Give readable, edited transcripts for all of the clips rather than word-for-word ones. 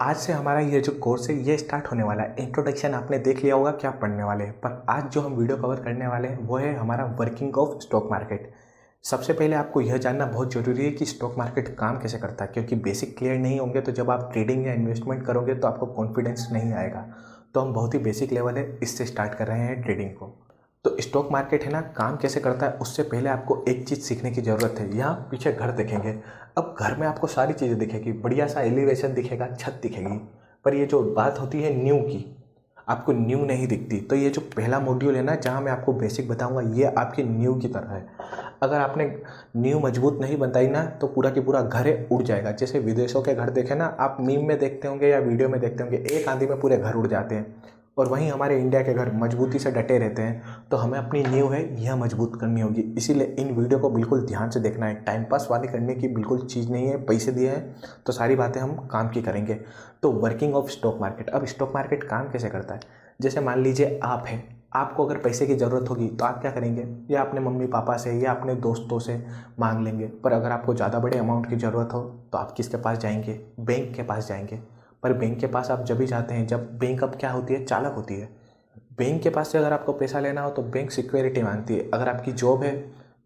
आज से हमारा ये जो कोर्स है ये स्टार्ट होने वाला है। इंट्रोडक्शन आपने देख लिया होगा क्या पढ़ने वाले हैं, पर आज जो हम वीडियो कवर करने वाले हैं वो है हमारा वर्किंग ऑफ स्टॉक मार्केट। सबसे पहले आपको यह जानना बहुत ज़रूरी है कि स्टॉक मार्केट काम कैसे करता है, क्योंकि बेसिक क्लियर नहीं होंगे तो जब आप ट्रेडिंग या इन्वेस्टमेंट करोगे तो आपको कॉन्फिडेंस नहीं आएगा। तो हम बहुत ही बेसिक लेवल है इससे स्टार्ट कर रहे हैं ट्रेडिंग को। तो स्टॉक मार्केट है ना, काम कैसे करता है उससे पहले आपको एक चीज़ सीखने की ज़रूरत है। यहाँ पीछे घर देखेंगे, अब घर में आपको सारी चीज़ें दिखेगी, बढ़िया सा एलिवेशन दिखेगा, छत दिखेगी, पर ये जो बात होती है न्यू की, आपको न्यू नहीं दिखती। तो ये जो पहला मॉड्यूल है ना, जहाँ मैं आपको बेसिक बताऊंगा, ये आपकी न्यू की तरह है। अगर आपने न्यू मजबूत नहीं बनाई ना तो पूरा की पूरा घर है उड़ जाएगा। जैसे विदेशों के घर देखे ना आप, मीम में देखते होंगे या वीडियो में देखते होंगे, एक आंधी में पूरे घर उड़ जाते हैं। और वहीं हमारे इंडिया के घर मजबूती से डटे रहते हैं। तो हमें अपनी नींव है यह मजबूत करनी होगी, इसीलिए इन वीडियो को बिल्कुल ध्यान से देखना है। टाइम पास वाली करने की बिल्कुल चीज़ नहीं है, पैसे दिए हैं तो सारी बातें हम काम की करेंगे। तो वर्किंग ऑफ स्टॉक मार्केट। अब स्टॉक मार्केट काम कैसे करता है, जैसे मान लीजिए आप हैं, आपको अगर पैसे की ज़रूरत होगी तो आप क्या करेंगे, या अपने मम्मी पापा से या अपने दोस्तों से मांग लेंगे। पर अगर आपको ज़्यादा बड़े अमाउंट की ज़रूरत हो तो आप किसके पास जाएंगे, बैंक के पास जाएंगे। पर बैंक के पास आप जब भी जाते हैं जब बैंक अब क्या होती है, चालाक होती है। बैंक के पास से अगर आपको पैसा लेना हो तो बैंक सिक्योरिटी मांगती है। अगर आपकी जॉब है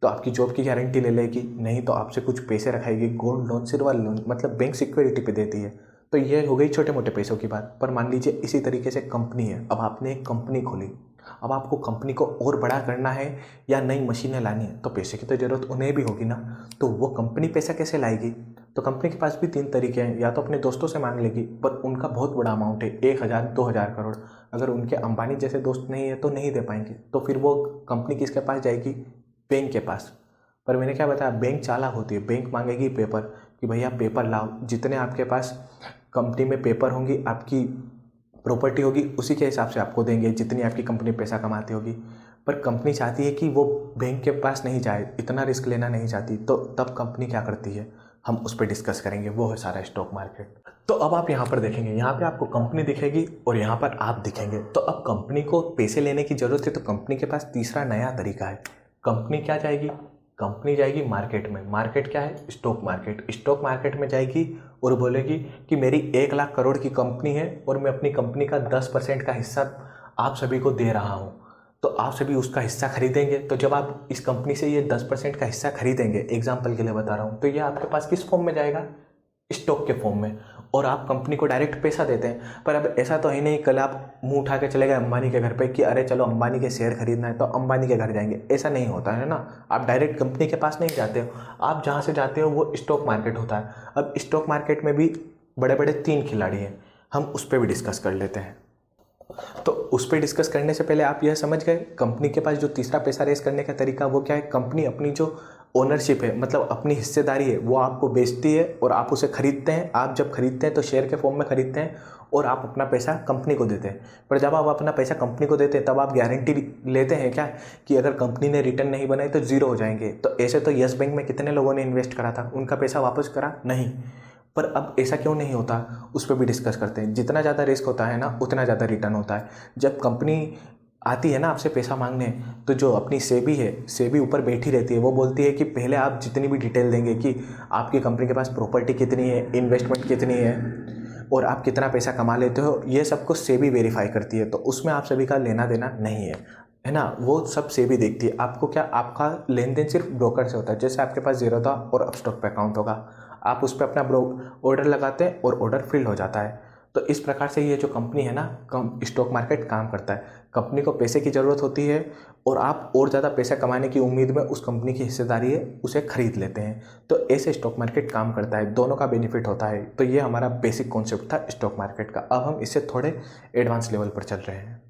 तो आपकी जॉब की गारंटी ले लेगी, नहीं तो आपसे कुछ पैसे रखाएगी। गोल्ड लोन, सिल्वर लोन, मतलब बैंक सिक्योरिटी पे देती है। तो ये हो गई छोटे मोटे पैसों की बात। पर मान लीजिए इसी तरीके से कंपनी है, अब आपने एक कंपनी खोली, अब आपको कंपनी को और बड़ा करना है या नई मशीनें लानी है, तो पैसे की तो ज़रूरत उन्हें भी होगी ना। तो वो कंपनी पैसा कैसे लाएगी, तो कंपनी के पास भी तीन तरीके हैं। या तो अपने दोस्तों से मांग लेगी, पर उनका बहुत बड़ा अमाउंट है, 1,000 2,000 करोड़। अगर उनके अंबानी जैसे दोस्त नहीं है तो नहीं दे पाएंगे, तो फिर वो कंपनी किसके पास जाएगी, बैंक के पास। पर मैंने क्या बताया, बैंक चालाक होती है। बैंक मांगेगी पेपर कि भैया पेपर लाओ, जितने आपके पास कंपनी में पेपर होंगी, आपकी प्रॉपर्टी होगी, उसी के हिसाब से आपको देंगे जितनी आपकी कंपनी पैसा कमाती होगी। पर कंपनी चाहती है कि वो बैंक के पास नहीं जाए, इतना रिस्क लेना नहीं चाहती। तो तब कंपनी क्या करती है, हम उस पर डिस्कस करेंगे, वो है सारा स्टॉक मार्केट। तो अब आप यहाँ पर देखेंगे, यहाँ पे आपको कंपनी दिखेगी और यहाँ पर आप दिखेंगे। तो अब कंपनी को पैसे लेने की ज़रूरत है, तो कंपनी के पास तीसरा नया तरीका है। कंपनी क्या जाएगी, कंपनी जाएगी मार्केट में। मार्केट क्या है, स्टॉक मार्केट। स्टॉक मार्केट में जाएगी और बोलेगी कि मेरी 1,00,000 करोड़ की कंपनी है और मैं अपनी कंपनी का 10% का हिस्सा आप सभी को दे रहा हूँ, तो आप सभी उसका हिस्सा खरीदेंगे। तो जब आप इस कंपनी से ये 10% का हिस्सा खरीदेंगे, एग्जाम्पल के लिए बता रहा हूँ, तो ये आपके पास किस फॉर्म में जाएगा, स्टॉक के फॉर्म में। और आप कंपनी को डायरेक्ट पैसा देते हैं। पर अब ऐसा तो है नहीं कल आप मुंह उठा के चले गए अंबानी के घर पे कि अरे चलो अंबानी के शेयर खरीदना है तो अंबानी के घर जाएंगे, ऐसा नहीं होता है ना। आप डायरेक्ट कंपनी के पास नहीं जाते हो, आप जहाँ से जाते हो वो स्टॉक मार्केट होता है। अब स्टॉक मार्केट में भी बड़े बड़े 3 खिलाड़ी हैं, हम उस पर भी डिस्कस कर लेते हैं। तो उस पर डिस्कस करने से पहले आप यह समझ गए, कंपनी के पास जो तीसरा पैसा रेस करने का तरीका वो क्या है। कंपनी अपनी जो ओनरशिप है, मतलब अपनी हिस्सेदारी है, वो आपको बेचती है और आप उसे खरीदते हैं। आप जब खरीदते हैं तो शेयर के फॉर्म में खरीदते हैं और आप अपना पैसा कंपनी को देते हैं। पर जब आप अपना पैसा कंपनी को देते हैं तब आप गारंटी लेते हैं क्या, कि अगर कंपनी ने रिटर्न नहीं बनाई तो जीरो हो जाएंगे। तो ऐसे तो यस बैंक में कितने लोगों ने इन्वेस्ट करा था, उनका पैसा वापस करा नहीं। पर अब ऐसा क्यों नहीं होता, उस पर भी डिस्कस करते हैं। जितना ज़्यादा रिस्क होता है ना उतना ज़्यादा रिटर्न होता है। जब कंपनी आती है ना आपसे पैसा मांगने, तो जो अपनी सेबी है, सेबी ऊपर बैठी रहती है, वो बोलती है कि पहले आप जितनी भी डिटेल देंगे कि आपकी कंपनी के पास प्रॉपर्टी कितनी है, इन्वेस्टमेंट कितनी है और आप कितना पैसा कमा लेते हो, ये सब कुछ सेबी वेरीफाई करती है। तो उसमें आप सभी का लेना देना नहीं है ना, वो सब सेबी देखती है। आपको क्या, आपका लेन देन सिर्फ ब्रोकर से होता है। जैसे आपके पास जीरोधा और अपस्टॉक पे अकाउंट होगा, आप उस पर अपना ऑर्डर लगाते हैं और ऑर्डर फिल हो जाता है। तो इस प्रकार से ये जो कंपनी है ना, स्टॉक मार्केट काम करता है। कंपनी को पैसे की ज़रूरत होती है और आप और ज़्यादा पैसा कमाने की उम्मीद में उस कंपनी की हिस्सेदारी है उसे खरीद लेते हैं। तो ऐसे स्टॉक मार्केट काम करता है, दोनों का बेनिफिट होता है। तो ये हमारा बेसिक कॉन्सेप्ट था स्टॉक मार्केट का। अब हम इससे थोड़े एडवांस लेवल पर चल रहे हैं।